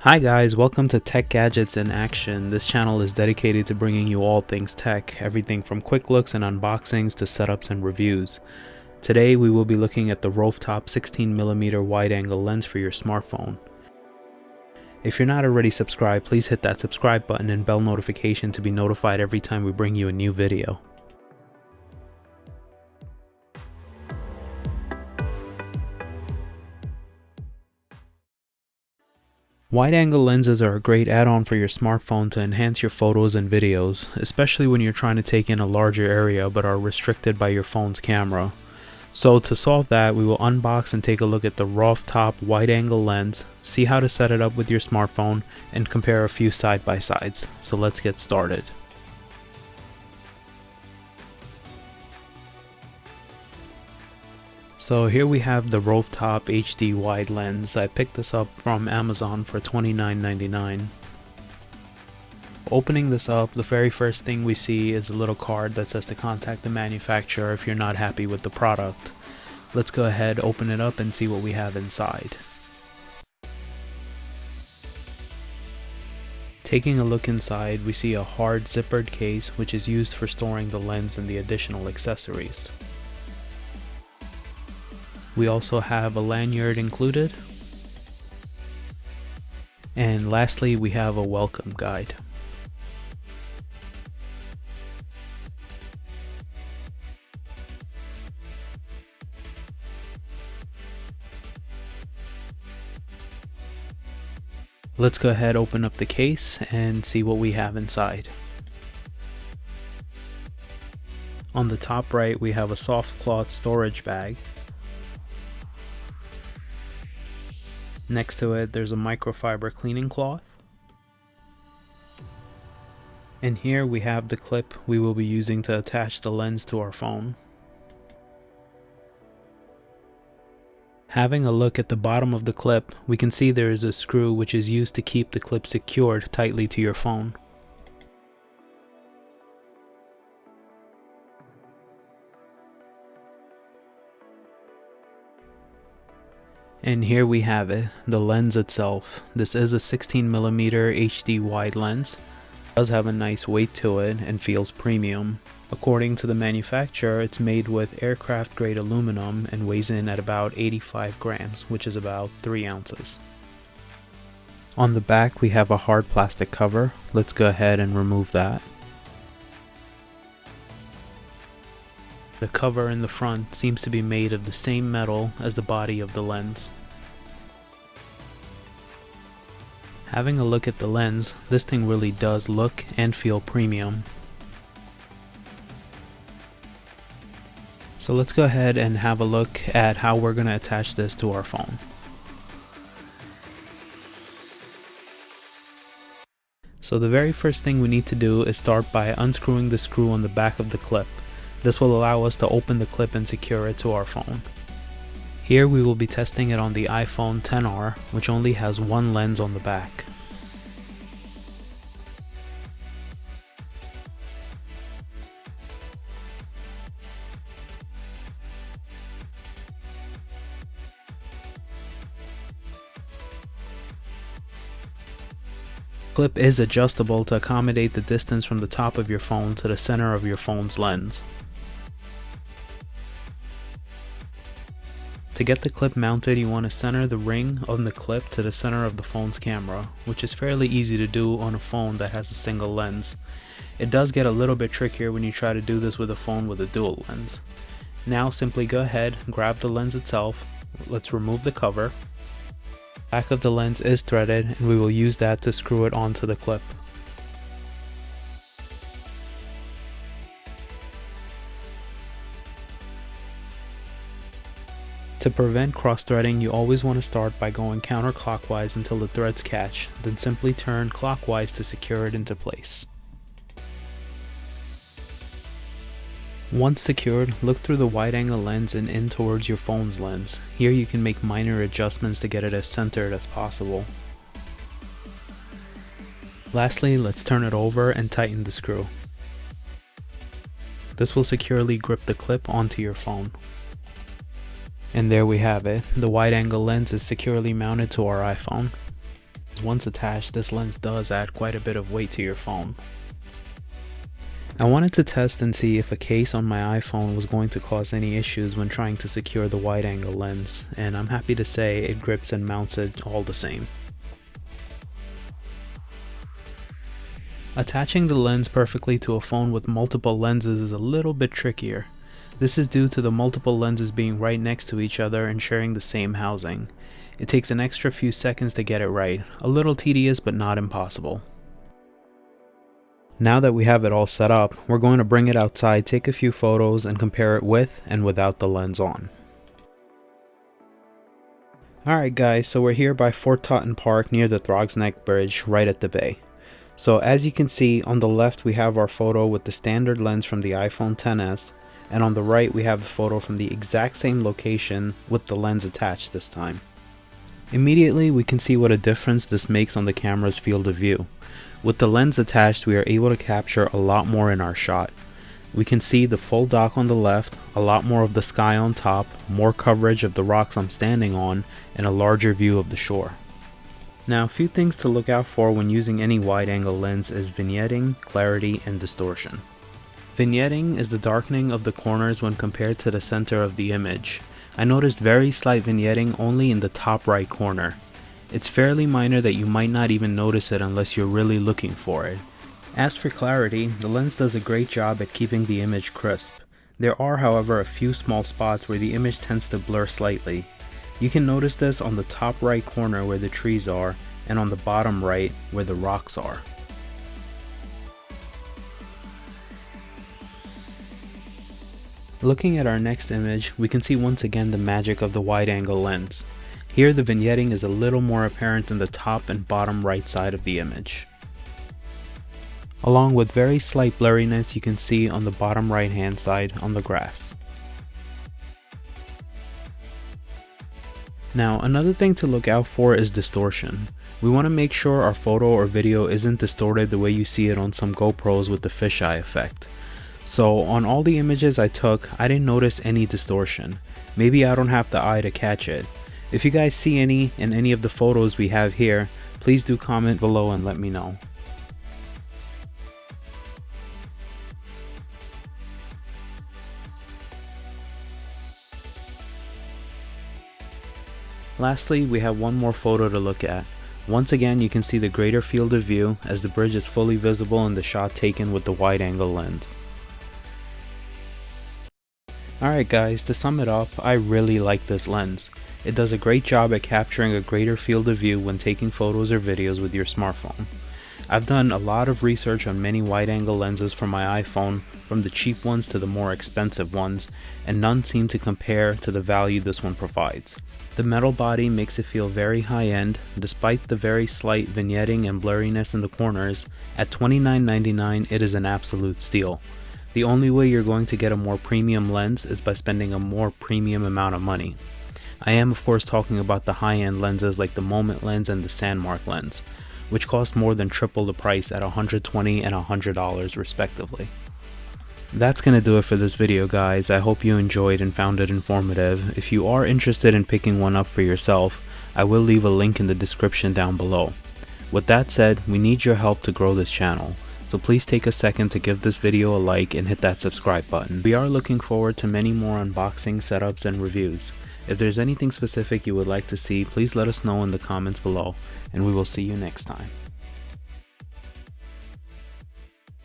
Hi guys, welcome to Tech Gadgets in Action. This channel is dedicated to bringing you all things tech, everything from quick looks and unboxings to setups and reviews. Today we will be looking at the Rovtop 16mm wide angle lens for your smartphone. If you're not already subscribed, please hit that subscribe button and bell notification to be notified every time we bring you a new video. Wide-angle lenses are a great add-on for your smartphone to enhance your photos and videos, especially when you're trying to take in a larger area but are restricted by your phone's camera. So to solve that, we will unbox and take a look at the Rovtop Wide Angle Lens, see how to set it up with your smartphone, and compare a few side-by-sides. So let's get started. So here we have the Rovtop HD wide lens. I picked this up from Amazon for $29.99. Opening this up, the very first thing we see is a little card that says to contact the manufacturer if you're not happy with the product. Let's go ahead, open it up and see what we have inside. Taking a look inside, we see a hard zippered case which is used for storing the lens and the additional accessories. We also have a lanyard included. And lastly, we have a welcome guide. Let's go ahead, open up the case and see what we have inside. On the top right, we have a soft cloth storage bag. Next to it, there's a microfiber cleaning cloth. And here we have the clip we will be using to attach the lens to our phone. Having a look at the bottom of the clip, we can see there is a screw which is used to keep the clip secured tightly to your phone. And here we have it, the lens itself. This is a 16mm HD wide lens. It does have a nice weight to it and feels premium. According to the manufacturer, it's made with aircraft grade aluminum and weighs in at about 85 grams, which is about 3 ounces. On the back we have a hard plastic cover. Let's go ahead and remove that. The cover in the front seems to be made of the same metal as the body of the lens. Having a look at the lens, this thing really does look and feel premium. So let's go ahead and have a look at how we're going to attach this to our phone. So the very first thing we need to do is start by unscrewing the screw on the back of the clip. This will allow us to open the clip and secure it to our phone. Here we will be testing it on the iPhone XR, which only has one lens on the back. Clip is adjustable to accommodate the distance from the top of your phone to the center of your phone's lens. To get the clip mounted, you want to center the ring on the clip to the center of the phone's camera, which is fairly easy to do on a phone that has a single lens. It does get a little bit trickier when you try to do this with a phone with a dual lens. Now simply go ahead, grab the lens itself. Let's remove the cover. Back of the lens is threaded and we will use that to screw it onto the clip. To prevent cross-threading, you always want to start by going counterclockwise until the threads catch, then simply turn clockwise to secure it into place. Once secured, look through the wide-angle lens and in towards your phone's lens. Here you can make minor adjustments to get it as centered as possible. Lastly, let's turn it over and tighten the screw. This will securely grip the clip onto your phone. And there we have it. The wide-angle lens is securely mounted to our iPhone. once attached, this lens does add quite a bit of weight to your phone. I wanted to test and see if a case on my iPhone was going to cause any issues when trying to secure the wide angle lens, and I'm happy to say it grips and mounts it all the same. Attaching the lens perfectly to a phone with multiple lenses is a little bit trickier. This is due to the multiple lenses being right next to each other and sharing the same housing. It takes an extra few seconds to get it right, a little tedious but not impossible. Now that we have it all set up, we're going to bring it outside, take a few photos, and compare it with and without the lens on. Alright guys, so we're here by Fort Totten Park near the Throgs Neck Bridge right at the bay. So as you can see, on the left we have our photo with the standard lens from the iPhone XS, and on the right we have the photo from the exact same location with the lens attached this time. Immediately we can see what a difference this makes on the camera's field of view. With the lens attached, we are able to capture a lot more in our shot. We can see the full dock on the left, a lot more of the sky on top, more coverage of the rocks I'm standing on, and a larger view of the shore. Now, a few things to look out for when using any wide-angle lens is vignetting, clarity, and distortion. Vignetting is the darkening of the corners when compared to the center of the image. I noticed very slight vignetting only in the top right corner. It's fairly minor that you might not even notice it unless you're really looking for it. As for clarity, the lens does a great job at keeping the image crisp. There are, however, a few small spots where the image tends to blur slightly. You can notice this on the top right corner where the trees are, and on the bottom right where the rocks are. Looking at our next image, we can see once again the magic of the wide-angle lens. Here the vignetting is a little more apparent in the top and bottom right side of the image. Along with very slight blurriness you can see on the bottom right hand side on the grass. Now another thing to look out for is distortion. We want to make sure our photo or video isn't distorted the way you see it on some GoPros with the fisheye effect. So on all the images I took, I didn't notice any distortion. Maybe I don't have the eye to catch it. If you guys see any in any of the photos we have here, please do comment below and let me know. Lastly, we have one more photo to look at. Once again, you can see the greater field of view as the bridge is fully visible in the shot taken with the wide-angle lens. Alright guys, to sum it up, I really like this lens. It does a great job at capturing a greater field of view when taking photos or videos with your smartphone. I've done a lot of research on many wide-angle lenses for my iPhone, from the cheap ones to the more expensive ones, and none seem to compare to the value this one provides. The metal body makes it feel very high-end, despite the very slight vignetting and blurriness in the corners. At $29.99 it is an absolute steal. The only way you're going to get a more premium lens is by spending a more premium amount of money. I am of course talking about the high-end lenses like the Moment lens and the Sandmark lens, which cost more than triple the price at $120 and $100 respectively. That's gonna do it for this video guys. I hope you enjoyed and found it informative. If you are interested in picking one up for yourself, I will leave a link in the description down below. With that said, we need your help to grow this channel, so please take a second to give this video a like and hit that subscribe button. We are looking forward to many more unboxing, setups, and reviews. If there's anything specific you would like to see, please let us know in the comments below, and we will see you next time.